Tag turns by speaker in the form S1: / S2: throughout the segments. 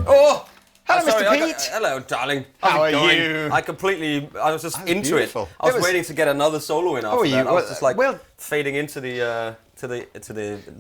S1: Oh!
S2: Hello,
S1: sorry,
S2: Mr. Pete.
S1: Hello, darling.
S2: How are
S1: going?
S2: you?
S1: I was just into
S2: beautiful.
S1: it. I was waiting to get another solo in after that. I was just like fading into the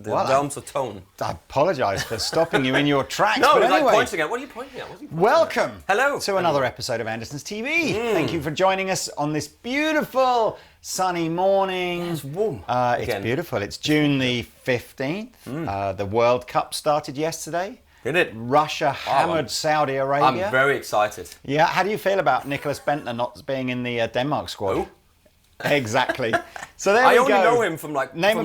S1: realms of tone.
S2: I apologise for stopping you in your tracks.
S1: No,
S2: but
S1: it's
S2: anyway,
S1: like pointing at. What are you pointing at?
S2: Welcome.
S1: Hello.
S2: To another episode of Andertons TV. Thank you for joining us on this beautiful sunny morning.
S1: Yeah, it's warm.
S2: It's beautiful. It's June the 15th. The World Cup started yesterday.
S1: Did it?
S2: Russia hammered Saudi Arabia.
S1: I'm very excited.
S2: Yeah, how do you feel about Nicholas Bentner not being in the Denmark squad?
S1: Who?
S2: Exactly. So there we go.
S1: I only know him from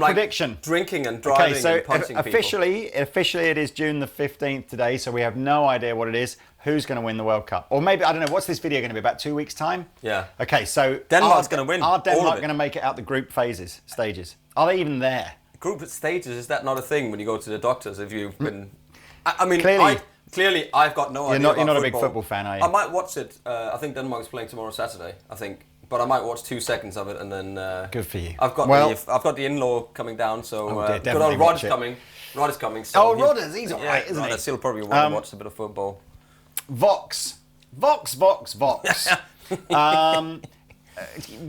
S2: prediction.
S1: Drinking and driving
S2: okay, so
S1: and punching
S2: officially it is June the 15th today, so we have no idea what it is. Who's going to win the World Cup? Or maybe, I don't know, what's this video going to be, about 2 weeks' time?
S1: Yeah.
S2: Okay, so
S1: Denmark's going to win.
S2: Are Denmark going to make it out the group stages? Are they even there?
S1: Group stages, is that not a thing when you go to the doctors if you've been... I mean, clearly, I've got no idea.
S2: You're not a big football fan, are you?
S1: I might watch it. I think Denmark's playing tomorrow Saturday. I think, but I might watch 2 seconds of it and then.
S2: Good for you.
S1: I've got the in-law coming down, so good old Rod is coming. Rod is coming. So
S2: Rodders, he's all right, isn't he?
S1: He'll probably want to watch a bit of football.
S2: VOX.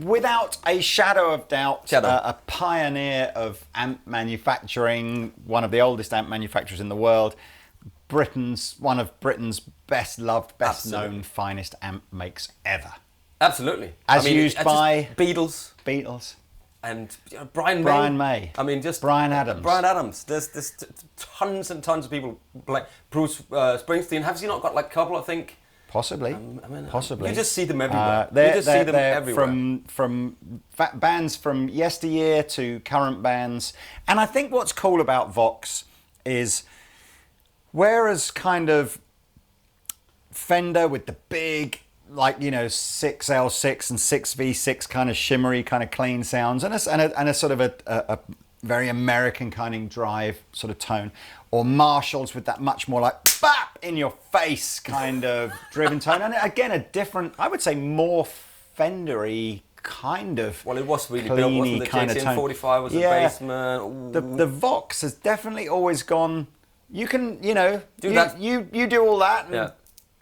S2: Without a shadow of doubt, a pioneer of amp manufacturing, one of the oldest amp manufacturers in the world. One of Britain's best loved, best known, finest amp makes ever.
S1: Absolutely.
S2: Used by
S1: Beatles. And Brian May. I mean, just
S2: Brian Adams.
S1: There's tons and tons of people like Bruce Springsteen. Have you not got like a couple? I think.
S2: Possibly. Possibly.
S1: You just see them everywhere. Everywhere.
S2: From bands from yesteryear to current bands, and I think what's cool about VOX is. Whereas kind of Fender with the big, 6L6 and 6V6 kind of shimmery, kind of clean sounds, and a sort of a very American kind of drive sort of tone, or Marshalls with that much more like bap in your face kind of driven tone, and again a different, I would say more Fender-y kind of.
S1: Well, it was really built, wasn't it? The JTM45 was a basement.
S2: The VOX has definitely always gone. You can, do that. You do all that,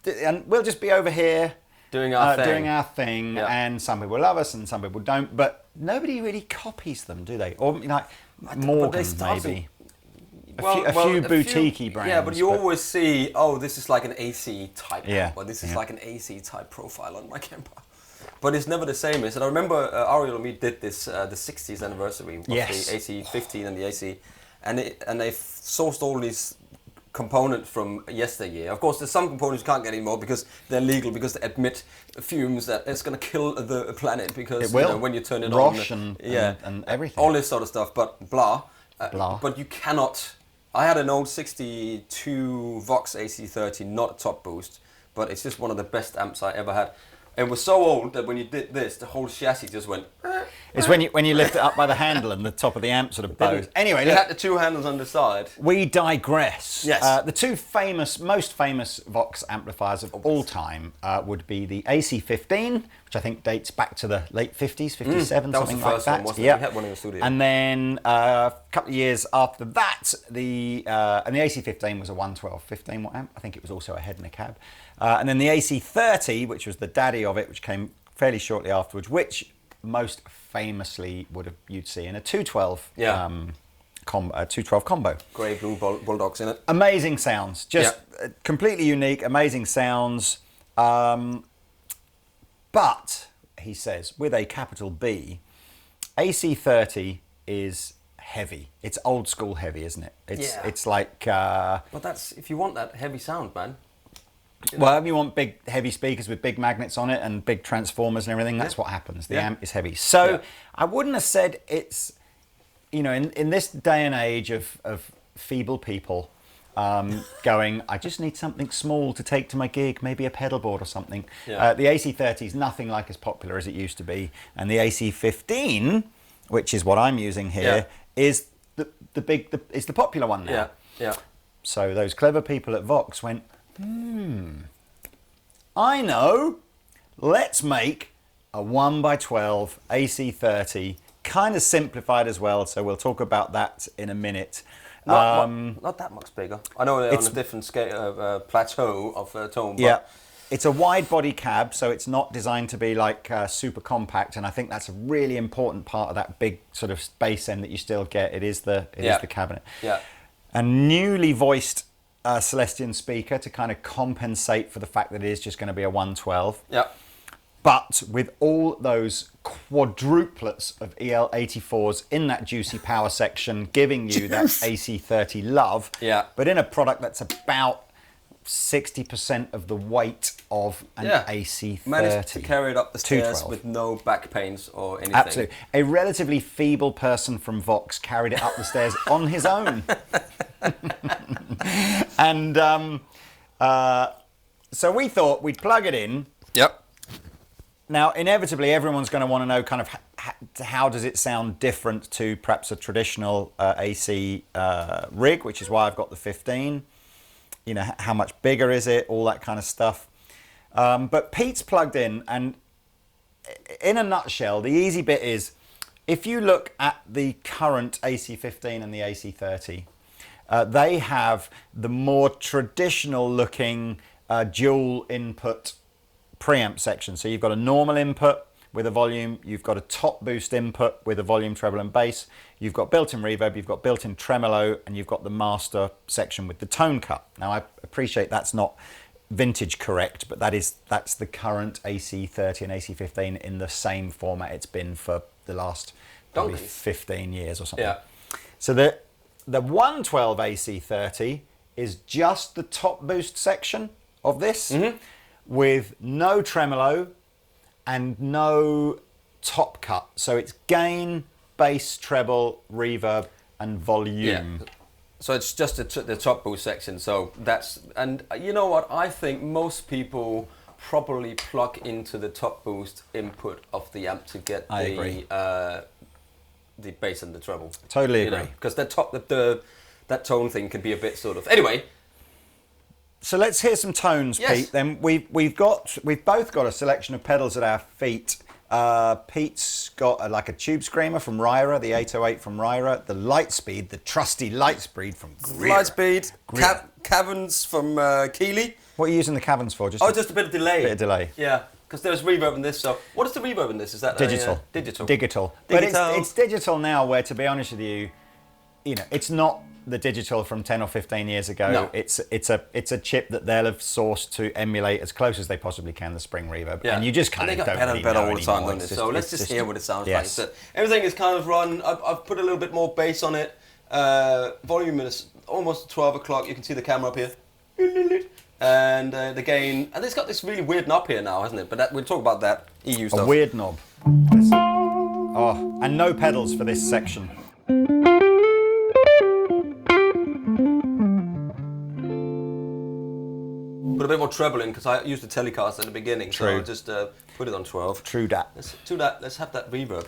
S2: and we'll just be over here
S1: doing our
S2: thing. And some people love us, and some people don't. But nobody really copies them, do they? Or Morgan maybe. A few boutique-y brands.
S1: Yeah, but you always see, this is like an AC type, or this is like an AC type profile on my Kemper. But it's never the same. I remember Ariel and me did this the 60th anniversary of the AC15 and the AC. And they sourced all these components from yesteryear. Of course, there's some components you can't get anymore because they're legal, because they admit fumes that it's going to kill the planet because when you turn it
S2: Roche
S1: on.
S2: and everything.
S1: All this sort of stuff, but blah. But you cannot... I had an old 62 VOX AC30, not a top boost, but it's just one of the best amps I ever had. It was so old that when you did this, the whole chassis just went...
S2: It's when you lift it up by the handle and the top of the amp sort of bows. Anyway,
S1: you had the 2 handles on the side.
S2: We digress.
S1: Yes.
S2: The 2 most famous VOX amplifiers of all time would be the AC15, which I think dates back to the late 50s, 57, something like that. That was the first one, wasn't it? We had one in the studio. And then a couple of years after that, the AC15 was a 112 15-watt amp. I think it was also a head and a cab. And then the AC30, which was the daddy of it, which came fairly shortly afterwards, which most famously you'd see in a 212 212 combo.
S1: Grey blue bulldogs in it.
S2: Amazing sounds, just completely unique, amazing sounds. But he says, with a capital B, AC30 is heavy. It's old school heavy, isn't it? It's like.
S1: But that's if you want that heavy sound, man.
S2: Well, if you want big, heavy speakers with big magnets on it and big transformers and everything, that's what happens. The amp is heavy. So I wouldn't have said it's, in this day and age of feeble people going, I just need something small to take to my gig, maybe a pedal board or something. Yeah. The AC30 is nothing like as popular as it used to be. And the AC15, which is what I'm using here, is the popular one now.
S1: Yeah.
S2: So those clever people at VOX went, I know. Let's make a 1x12 AC30, kind of simplified as well, so we'll talk about that in a minute.
S1: Not that much bigger. I know they're on a different scale, plateau of tone. But
S2: yeah, it's a wide body cab, so it's not designed to be like super compact. And I think that's a really important part of that big sort of bass end that you still get. It is the cabinet.
S1: Yeah.
S2: A newly voiced Celestion speaker to kind of compensate for the fact that it is just going to be a 112.
S1: Yeah.
S2: But with all those quadruplets of EL84s in that juicy power section, giving you that AC30 love.
S1: Yeah.
S2: But in a product that's about 60% of the weight of an AC30.
S1: Managed to carry it up the stairs with no back pains or anything.
S2: Absolutely. A relatively feeble person from VOX carried it up the stairs on his own. And so we thought we'd plug it in.
S1: Yep.
S2: Now, inevitably, everyone's going to want to know kind of how does it sound different to perhaps a traditional AC rig, which is why I've got the 15. You know, how much bigger is it? All that kind of stuff. But Pete's plugged in, and in a nutshell, the easy bit is if you look at the current AC15 and the AC30, they have the more traditional looking dual input preamp section. So you've got a normal input with a volume, you've got a top boost input with a volume, treble and bass, you've got built-in reverb, you've got built-in tremolo, and you've got the master section with the tone cut. Now I appreciate that's not vintage correct, but that's the current AC30 and AC15 in the same format it's been for the last probably 15 years or something.
S1: Yeah.
S2: So the 112 AC30 is just the top boost section of this, with no tremolo and no top cut. So it's gain, bass, treble, reverb, and volume.
S1: Yeah. So it's just the top boost section. So that's, and you know what? I think most people probably plug into the top boost input of the amp to get the bass and the treble.
S2: Totally agree.
S1: Because that that tone thing can be a bit sort of, anyway.
S2: So let's hear some tones, Pete. Then we've both got a selection of pedals at our feet. Pete's got like a tube screamer from Ryra, the 808 from Ryra, the Lightspeed, the trusty Lightspeed from Greer.
S1: Lightspeed, Caverns from Keeley.
S2: What are you using the Caverns for?
S1: Just a bit of delay.
S2: Bit of delay.
S1: Yeah, because there's reverb in this. So what is the reverb in this? Is that
S2: digital? Digital. But it's digital now. Where, to be honest with you, it's not the digital from 10 or 15 years ago.
S1: No.
S2: It's a chip that they'll have sourced to emulate as close as they possibly can the spring reverb.
S1: Yeah.
S2: And you just kind of don't really know
S1: all the time, don't they? So let's just hear what it sounds like. So everything is kind of run. I've put a little bit more bass on it. Volume is almost 12 o'clock. You can see the camera up here. And the gain. And it's got this really weird knob here now, hasn't it? But we'll talk about that. EU stuff.
S2: A weird knob. Oh, and no pedals for this section.
S1: Put a bit more treble in because I used the Telecast at the beginning.
S2: True.
S1: So I'll just put it on 12.
S2: True that.
S1: Let's have that reverb.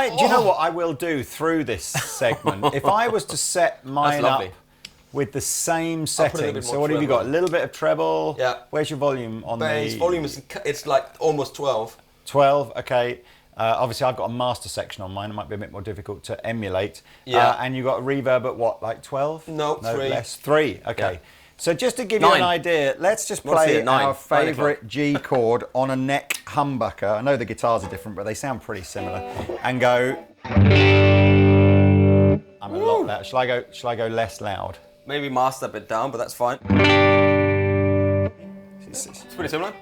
S2: Do you know what I will do through this segment? If I was to set mine up with the same setting, so what have you got? A little bit of treble.
S1: Yeah.
S2: Where's your volume on
S1: bass? Volume it's like almost 12.
S2: 12. Okay. Obviously, I've got a master section on mine. It might be a bit more difficult to emulate.
S1: Yeah.
S2: And you've got a reverb at what, like 12?
S1: No, 3.
S2: Less. 3. Okay. Yeah. So just to give
S1: 9.
S2: you an idea, let's just play our favourite G chord on a neck humbucker. I know the guitars are different, but they sound pretty similar. And go. I'm a lot loud. Shall I go less loud?
S1: Maybe master a bit down, but that's fine. It's pretty similar.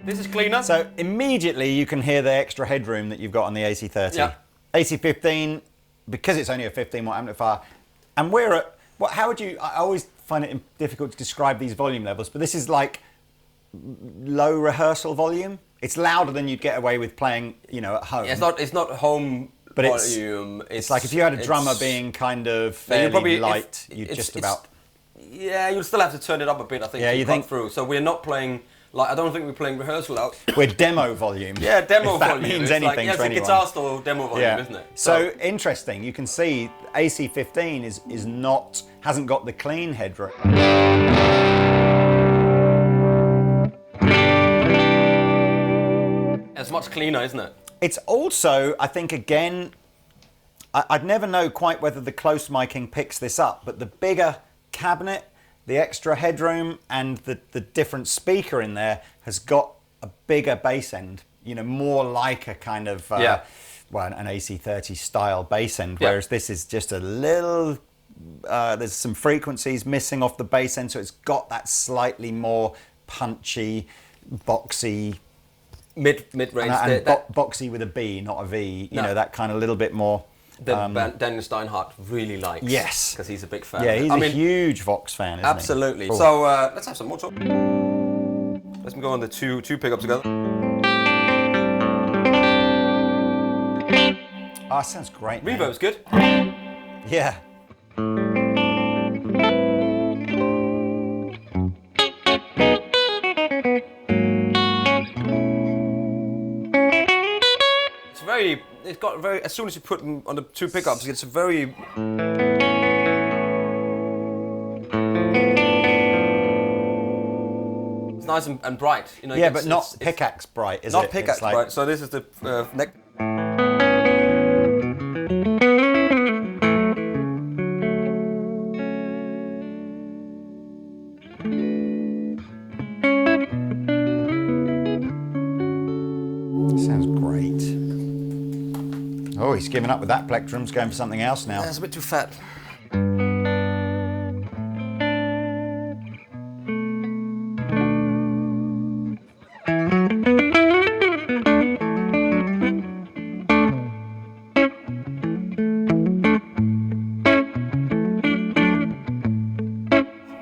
S1: This is cleaner.
S2: So immediately you can hear the extra headroom that you've got on the AC30.
S1: Yeah.
S2: AC15, because it's only a 15-watt amplifier, and we're at, how would you, I always find it difficult to describe these volume levels, but this is like low rehearsal volume. It's louder than you'd get away with playing, at home.
S1: Yeah, it's not home
S2: but
S1: volume.
S2: It's like if you had a drummer being kind of fairly light, you'd just about...
S1: Yeah, you'll still have to turn it up a bit, I think, to cut through. So we're not playing Like, I don't think we're playing rehearsal out.
S2: We're demo volume.
S1: Yeah, demo volume.
S2: That means
S1: it's
S2: anything
S1: like,
S2: to anyone.
S1: It's a guitar store demo volume, isn't it?
S2: So interesting. You can see AC15 hasn't got the clean headroom.
S1: It's much cleaner, isn't it?
S2: It's also, I think, again, I'd never know quite whether the close miking picks this up, but the bigger cabinet, the extra headroom, and the different speaker in there has got a bigger bass end, you know, more like a kind of, well, an AC30 style bass end, whereas this is just a little, there's some frequencies missing off the bass end, so it's got that slightly more punchy, boxy,
S1: mid-range.
S2: Boxy with a B, not a V, you know, that kind of little bit more.
S1: Daniel Steinhardt really likes.
S2: Yes.
S1: Because he's a big fan.
S2: Yeah, he's a huge Vox fan, isn't
S1: absolutely.
S2: he? Cool.
S1: So let's have some more talk. Let's go on the two pickups together.
S2: Oh, sounds great.
S1: Reverb's good.
S2: Yeah.
S1: It's got very, as soon as you put them on the two pickups, it's a very... It's nice and bright. You know,
S2: yeah, but not pickaxe bright, is it?
S1: Not pickaxe bright. So this is the neck.
S2: Sounds great. Oh, he's given up with that plectrum's going for something else now.
S1: Yeah, it's a bit too fat.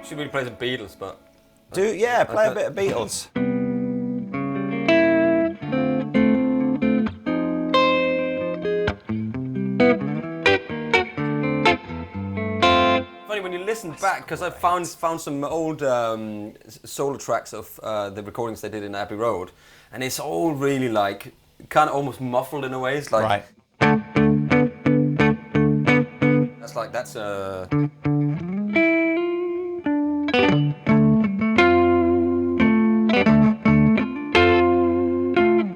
S1: Should really play some Beatles, but...
S2: Play a bit of Beatles.
S1: Funny when you listen back, because I found some old solo tracks of the recordings they did in Abbey Road, and it's all really like kind of almost muffled in a way. It's like that's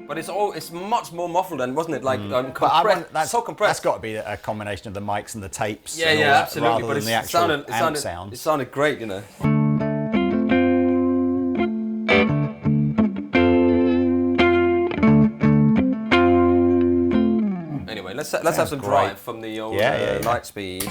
S1: But it's much more muffled, and wasn't it? Like compressed. That's so compressed.
S2: That's got to be a combination of the mics and the tapes.
S1: Yeah,
S2: and all
S1: yeah,
S2: that,
S1: absolutely.
S2: Rather
S1: But
S2: than the actual sound.
S1: It sounded great, you know. Anyway, let's have some drive from the old Lightspeed.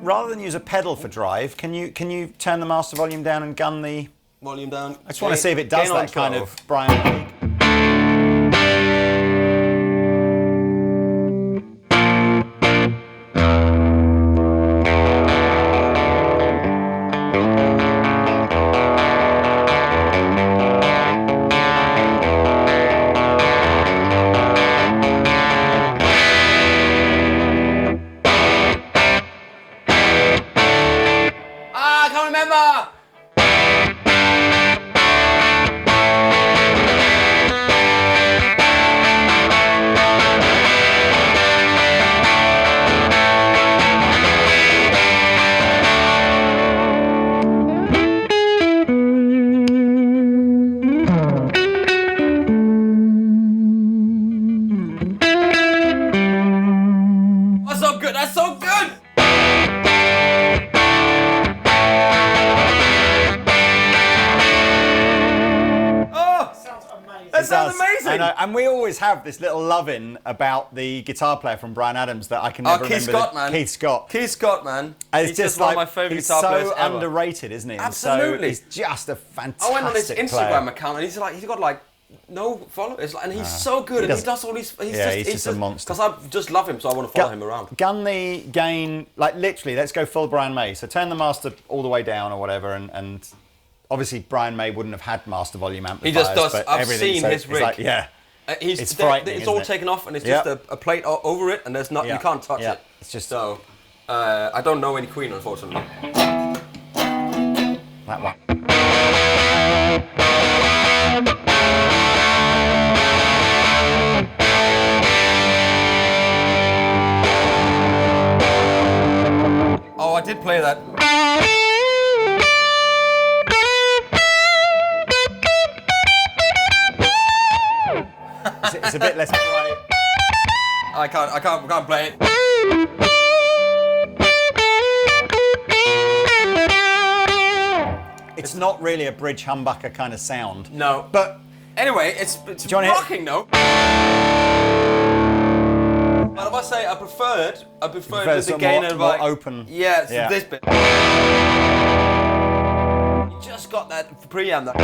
S2: Rather than use a pedal for drive, can you turn the master volume down and gun the
S1: volume down?
S2: I just want to see if it does that kind of Brian May. And we always have this little loving about the guitar player from Bryan Adams that I can never remember.
S1: Scott, man.
S2: Keith Scott.
S1: Keith Scott, man.
S2: And
S1: he's just one of my favourite guitar players ever.
S2: He's so underrated, isn't he?
S1: Absolutely.
S2: And so he's just a fantastic
S1: I went on his Instagram
S2: player.
S1: account and he's got like no followers, and he's so good, and he does all these. He's just a monster. Because I just love him, so I want to follow him around.
S2: Gun the gain, like literally. Let's go full Brian May. So turn the master all the way down or whatever, and obviously Brian May wouldn't have had master volume amplifiers.
S1: He just does.
S2: But
S1: I've seen his rig.
S2: Like, yeah. It's frightening.
S1: It's all taken off, and it's just a plate over it, and there's not. You can't touch it.
S2: It's just
S1: so. I don't know any Queen, unfortunately.
S2: That one.
S1: Oh, I did play that.
S2: It's a bit less bright.
S1: I can't play it.
S2: It's not really a bridge humbucker kind of sound.
S1: No.
S2: But
S1: anyway, it's rocking though. But if I say I preferred with the gain and
S2: more open.
S1: Yeah, it's this bit. You just got that preamp that.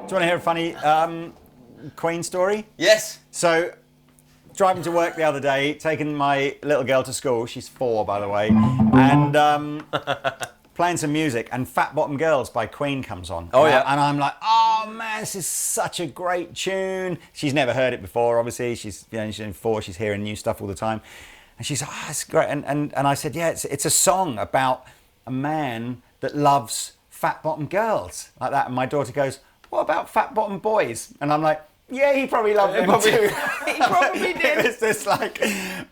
S2: Do you want to hear a funny Queen story?
S1: Yes.
S2: So, driving to work the other day, taking my little girl to school, she's 4 by the way, and playing some music, and Fat Bottom Girls by Queen comes on.
S1: Oh yeah.
S2: And I'm like, oh man, this is such a great tune. She's never heard it before, obviously. She's in 4, she's hearing new stuff all the time. And she's like, oh, it's great. And I said, yeah, it's a song about a man that loves fat bottom girls, like that. And my daughter goes, what about fat bottom boys? And I'm like, yeah, he probably loved them too.
S1: He probably did.
S2: It was just like,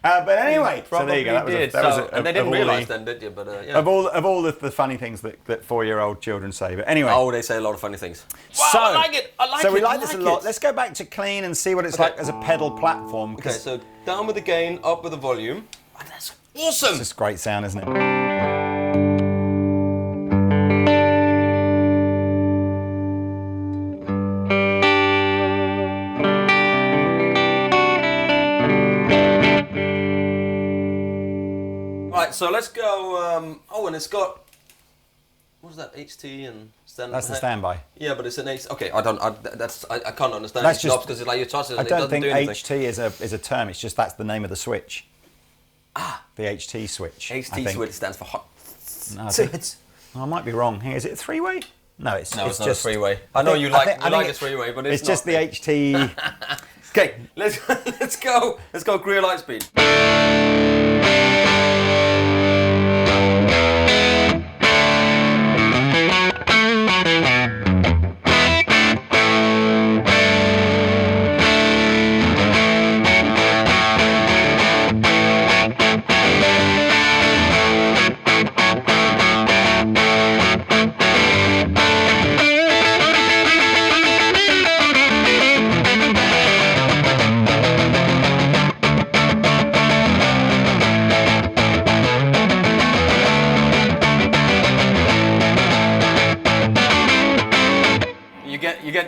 S2: but anyway, so there you go.
S1: And they didn't realise then, did you? But yeah.
S2: Of all the funny things that 4-year-old children say. But anyway.
S1: Oh, they say a lot of funny things. Wow,
S2: so,
S1: I like it.
S2: So we like this a lot. Let's go back to clean and see what it's like as a pedal platform.
S1: Okay, so down with the gain, up with the volume. Oh, that's awesome.
S2: It's just great sound, isn't it?
S1: So let's go. Oh, and it's got. What was that? HT and standby.
S2: That's the standby.
S1: Yeah, but it's an HT. Okay, I can't understand.
S2: That's just
S1: because it's like you touch it.
S2: I
S1: And
S2: don't
S1: it
S2: think
S1: doesn't do
S2: HT is a term. It's just that's the name of the switch.
S1: Ah,
S2: the HT switch.
S1: HT switch stands for hot.
S2: No, I might be wrong. Here, is it a 3-way? No, it's
S1: not
S2: just
S1: a 3-way. I know you like a 3-way, but it's not.
S2: Just the HT.
S1: Okay, let's go. Let's go. Career light speed.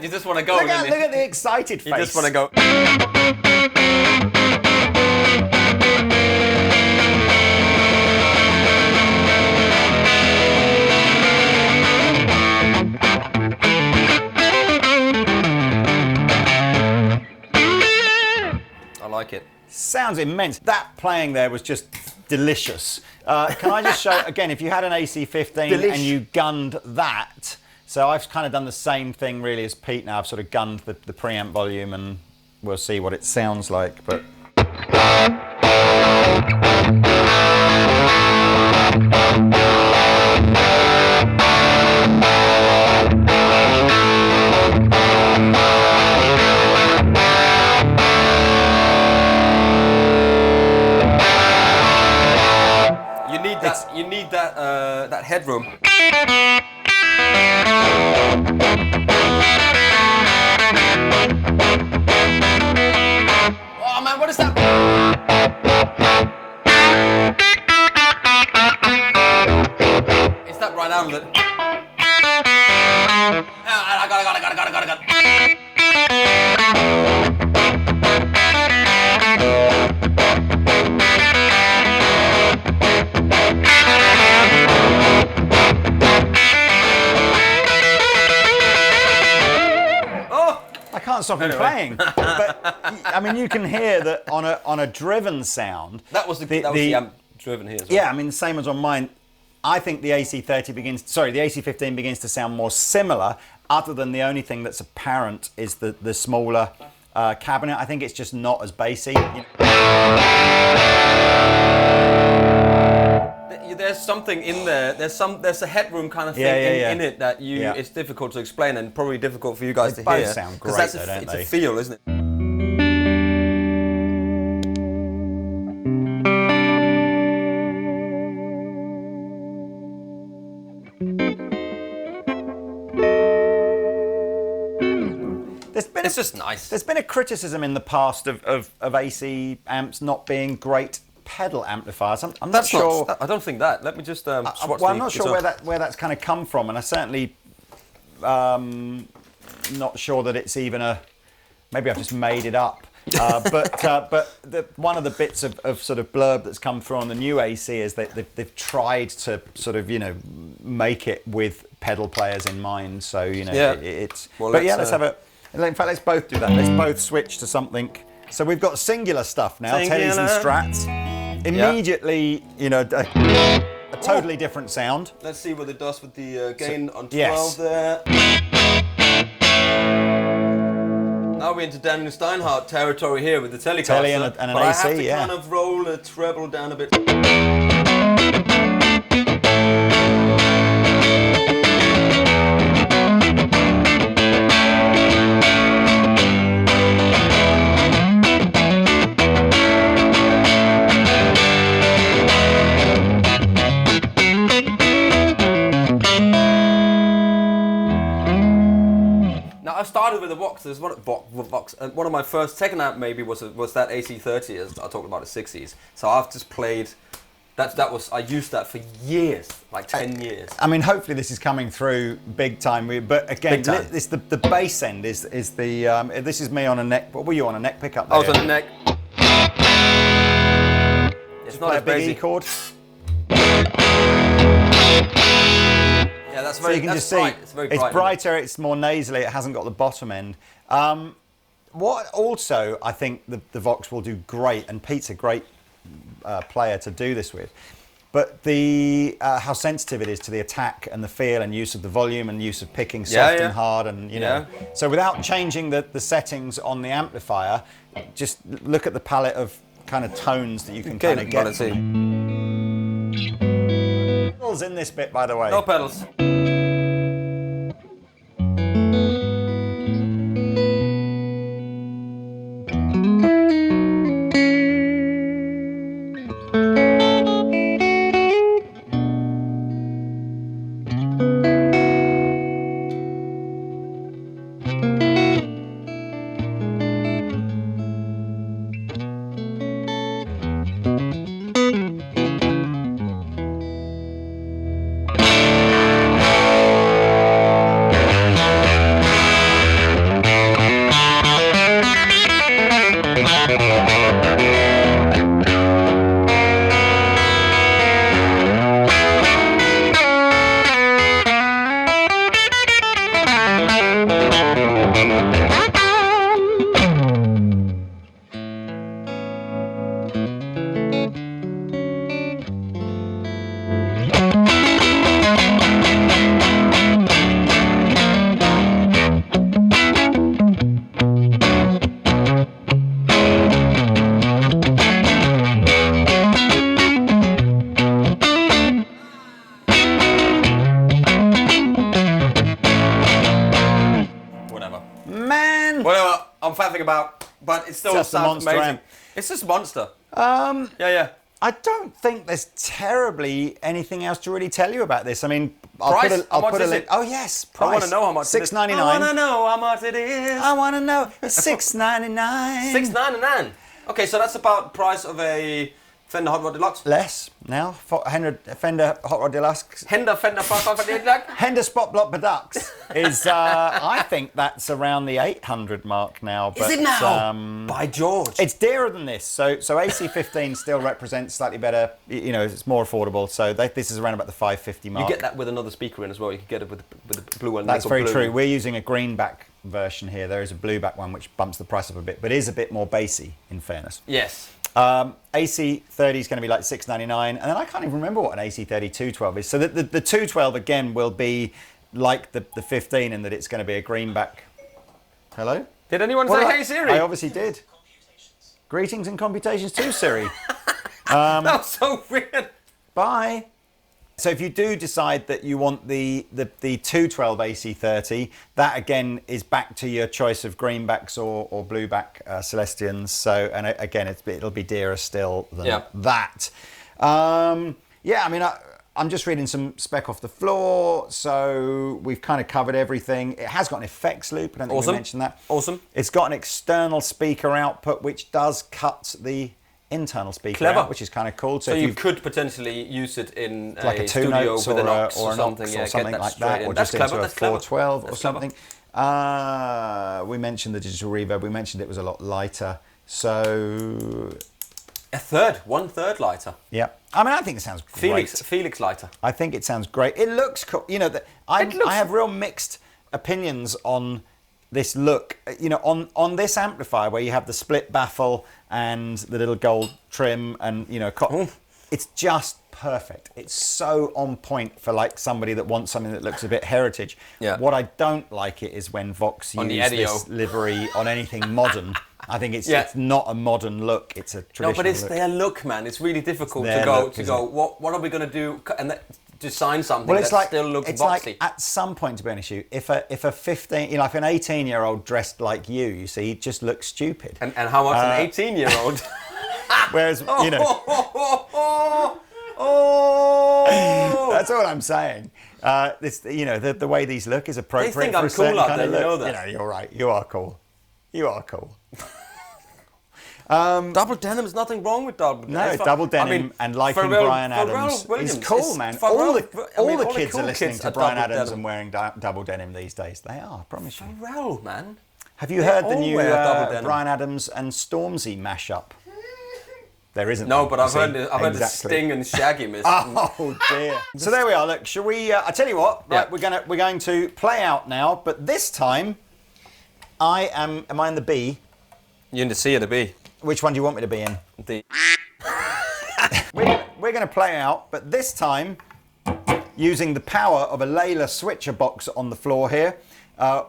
S1: You just want to go.
S2: Look at the excited face.
S1: You just want to go. I like it.
S2: Sounds immense. That playing there was just delicious. Can I just show again? If you had an AC15 and you gunned that. So I've kind of done the same thing really as Pete now. I've sort of gunned the preamp volume and we'll see what it sounds like. But
S1: you need that headroom. Oh man, what is that? It's that right now that. I got it.
S2: can't stop him playing. But I mean, you can hear that on a driven sound.
S1: That was the amp driven here as well.
S2: Yeah, I mean, the same as on mine. I think the AC15 begins to sound more similar, other than the only thing that's apparent is the smaller cabinet. I think it's just not as bassy.
S1: There's something in there. There's a headroom kind of thing in it that it's difficult to explain and probably difficult for you guys to hear.
S2: Both sound great, though, don't they?
S1: It's a feel, isn't it? It's just nice.
S2: There's been a criticism in the past of AC amps not being great pedal amplifiers. I'm not sure.
S1: I don't think that. Let me just swatch
S2: I'm not sure where that's kind of come from, and I certainly not sure that it's even a. Maybe I've just made it up. But one of the bits of sort of blurb that's come through on the new AC is that they've tried to sort of make it with pedal players in mind. So it's. Well, let's have a. In fact, let's both do that. Let's both switch to something. So we've got singular stuff now, tellies and strats. Immediately, a totally different sound.
S1: Let's see what it does with the gain on 12 there. Now we're into Daniel Steinhardt territory here with the Telecaster.
S2: Telly and an AC,
S1: I have to kind of roll the treble down a bit. I started with the Vox. There's Vox. One of my second amp maybe was that AC30 as I talked about the 60s. So I've just played. I used that for years, like 10 years.
S2: I mean, hopefully this is coming through big time. But again, this the bass end is the. This is me on a neck. What were you on, a neck pickup? There?
S1: I was on a neck. It's not a big E
S2: chord.
S1: Yeah, that's very. So you can just see
S2: it's very bright. It's brighter. It's more nasally. It hasn't got the bottom end. What also I think the Vox will do great, and Pete's a great player to do this with. But how sensitive it is to the attack and the feel and use of the volume and use of picking soft and hard and So without changing the settings on the amplifier, just look at the palette of kind of tones that you can kind of get.
S1: Let's see.
S2: Pedals in this bit, by the way.
S1: No pedals. Whatever I'm faffing about, but it still sounds amazing. Amp. It's just a monster. Yeah.
S2: I don't think there's terribly anything else to really tell you about this. I mean,
S1: I'll put a link.
S2: Oh yes, price.
S1: I want to know how much.
S2: $6.99.
S1: I want to know how much it is.
S2: I want to know. It's $6.99.
S1: $6.99. Okay, so that's about the price of a Fender Hot Rod Deluxe.
S2: Less now. Fender Hot Rod Deluxe.
S1: Fender Hot Rod Deluxe.
S2: Fender Spot Block Deluxe is. I think that's around the 800 mark now. But,
S1: is it now? By George.
S2: It's dearer than this. So AC15 still represents slightly better. It's more affordable. So this is around about the 550 mark.
S1: You get that with another speaker in as well. You can get it with the blue one.
S2: That's very true. We're using a greenback version here. There is a blueback one which bumps the price up a bit, but is a bit more bassy, in fairness.
S1: Yes.
S2: AC30 is going to be like $699, and then I can't even remember what an AC30 212 is. So the 212 again will be like the 15 in that it's going to be a greenback. Hello?
S1: Did anyone say hey Siri?
S2: I obviously did. Greetings and computations too, Siri.
S1: That was so weird.
S2: Bye. So if you do decide that you want the 212 AC30, that again is back to your choice of greenbacks or blueback Celestians. So, and again, it'll be dearer still than that. Yeah, I mean, I'm just reading some spec off the floor, so we've kind of covered everything. It has got an effects loop. I don't think we mentioned that.
S1: Awesome.
S2: It's got an external speaker output, which does cut the internal speaker out, which is kind of cool.
S1: So you could potentially use it in
S2: like a
S1: studio
S2: two-notes
S1: with an aux
S2: or
S1: something,
S2: something like that, or just into a 412 or something. We mentioned the digital reverb. We mentioned it was a lot lighter. So
S1: one third lighter.
S2: Yeah, I mean, I think it sounds great.
S1: Felix lighter.
S2: I think it sounds great. It looks cool. You know, I have real mixed opinions on this look, you know, on this amplifier where you have the split baffle and the little gold trim and, you know, it's just perfect. It's so on point for like somebody that wants something that looks a bit heritage.
S1: Yeah.
S2: What I don't like it is when Vox use this livery on anything modern. I think it's not a modern look. It's a traditional look.
S1: No, but it's their look, man. It's really difficult to go. What are we going to do? And design something that still looks
S2: it's
S1: boxy.
S2: Like at some point, to be honest, if a 15, you know, if an 18-year-old dressed like you see, he just looks stupid.
S1: And how much an 18-year-old?
S2: Whereas, you know, that's all I'm saying. This, you know, the way these look is appropriate.
S1: They think
S2: for
S1: I'm
S2: a certain
S1: cool out
S2: kind
S1: there.
S2: of
S1: You
S2: look.
S1: know that.
S2: You know, you're right. You are cool. You are cool.
S1: Double denim, there's nothing wrong with double denim.
S2: No, double denim and liking Brian Adams is cool, man. All the kids are listening to Brian Adams and wearing double denim these days. They are, I promise you.
S1: Pharrell, man.
S2: Have you heard the new Brian Adams and Stormzy mashup? There isn't.
S1: No, but I've heard the Sting and Shaggy miss.
S2: Oh dear. So there we are. Look, shall we? I tell you what. Right, we're going to play out now, but this time, am I in the B?
S1: You're in the C or the B?
S2: Which one do you want me to be in?
S1: The.
S2: We're going to play out, but this time using the power of a Layla switcher box on the floor here.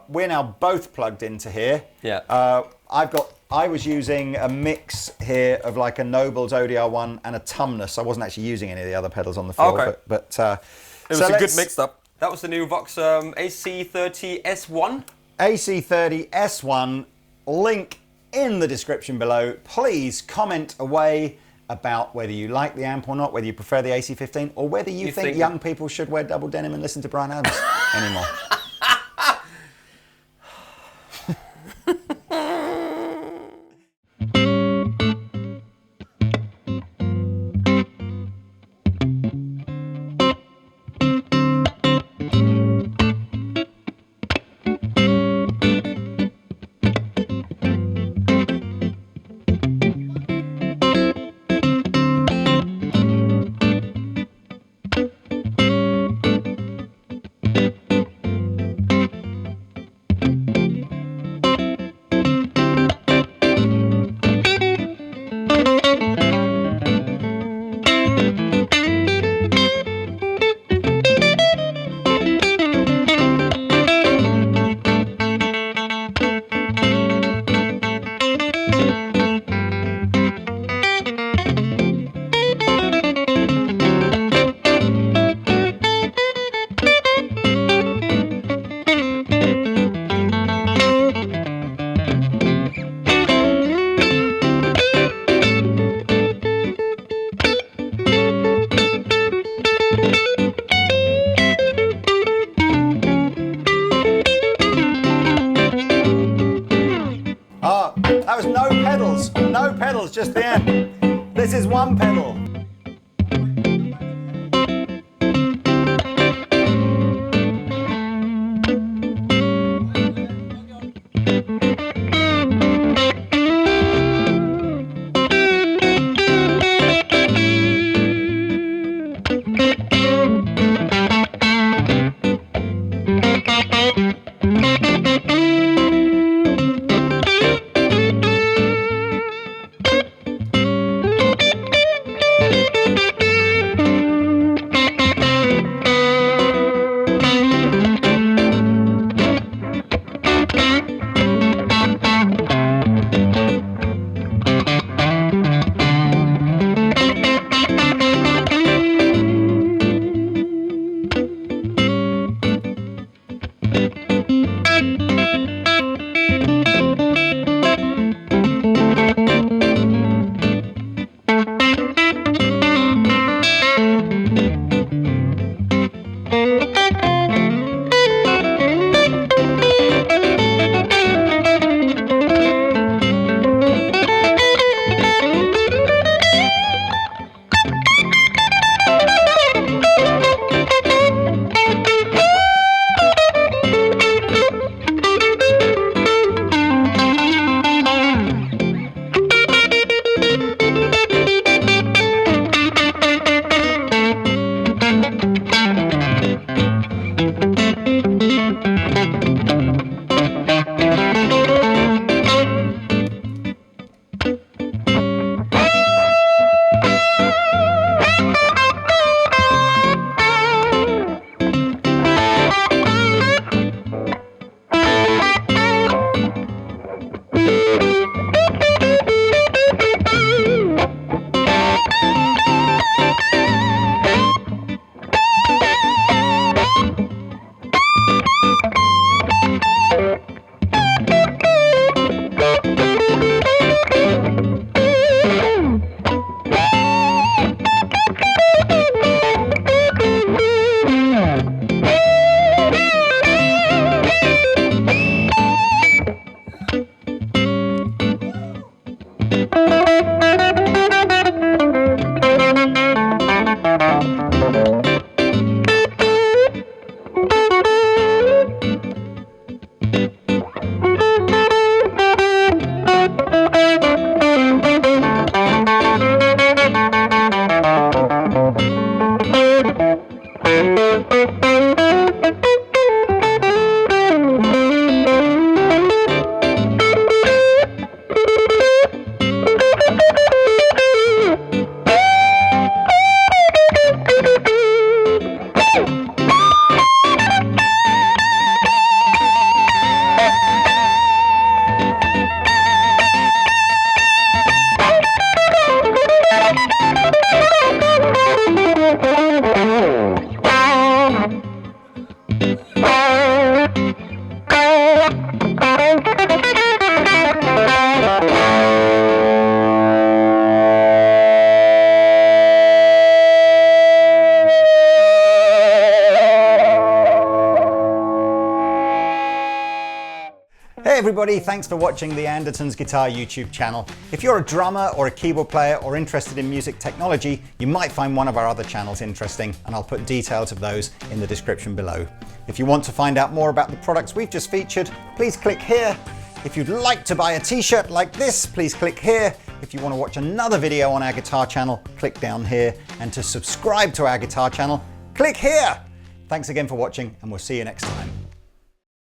S2: We're now both plugged into here.
S1: Yeah.
S2: I was using a mix here of like a Nobels ODR1 and a Tumnus. I wasn't actually using any of the other pedals on the floor.
S1: Okay.
S2: But
S1: it was a good mix up. That was the new VOX AC30S1.
S2: AC30S1. Link in the description below. Please comment away about whether you like the amp or not, whether you prefer the AC15, or whether you think young people should wear double denim and listen to Brian Adams anymore. That was no pedals, just the amp. This is one pedal. everybody, thanks for watching the Andertons Guitar YouTube channel. If you're a drummer or a keyboard player or interested in music technology, you might find one of our other channels interesting, and I'll put details of those in the description below. If you want to find out more about the products we've just featured, please click here. If you'd like to buy a t-shirt like this, please click here. If you want to watch another video on our guitar channel, click down here. And to subscribe to our guitar channel, click here. Thanks again for watching, and we'll see you next time.